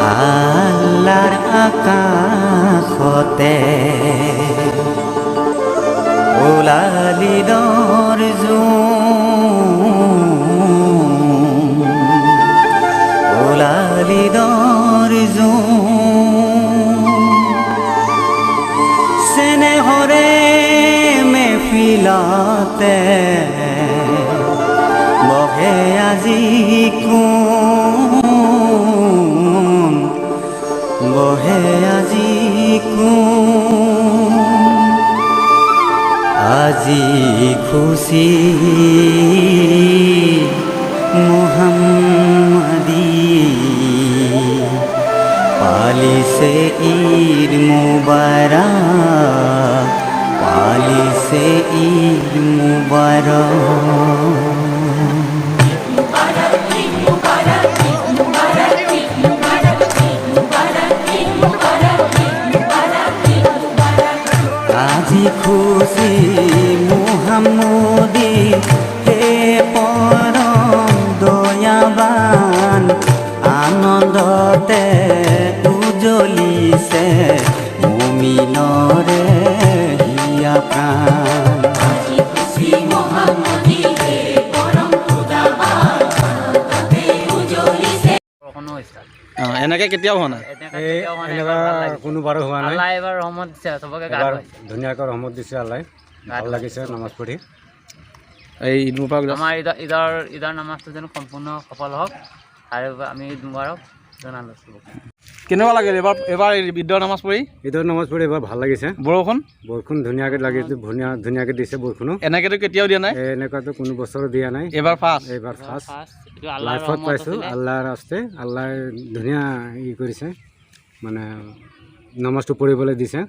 আল্লাৰ আকাশতে ওলালি দৰ্জুম ওলালি দৰ্জুম চেনেহৰে মেফিলতে বহে আজি কোন বহে আজি কোন আজি খুশি মুহাম্মাদি পালিছে ঈদ মুবারক পালিছে ঈদ মুবারক আজি খুশি মুহাম্মদি হে পৰম দয়াবান আনন্দতে উজ্বলিছে মুমিনৰে হিয়া প্ৰাণ আজি খুশি মুহাম্মদি হে পৰম খোদাবান আনন্দতে উজ্বলিছে এনেকে কেতিয়াও হোৱা নাই কোনোবাৰো হোৱা নাই এবাৰ ৰহমত দিছে চবকে ধুনীয়াকৈ ৰহমত দিছে আল্লাহ ভাল লাগিছে নামাজ পঢ়ি এই ঈদ মুবাৰক আমাৰ ঈদৰ নামাজটো যেন সম্পূৰ্ণ সফল হওক আৰু আমি ঈদ মুবাৰক জনালোঁ কেনেকুৱা লাগিল এবাৰ ঈদৰ নামাজ পঢ়ি এবাৰ ভাল লাগিছে বৰষুণ ধুনীয়াকৈ লাগিছে ধুনীয়াকৈ দিছে বৰষুণো এনেকেতো কেতিয়াও দিয়া নাই এনেকুৱাতো কোনো বছৰো দিয়া নাই এইবাৰ ফাৰ্ষ্ট লাইফত পাইছোঁ আল্লাহৰ ৰাস্তে আল্লাহে ধুনীয়া ই কৰিছে মানে নামাজটো পঢ়িবলৈ দিছে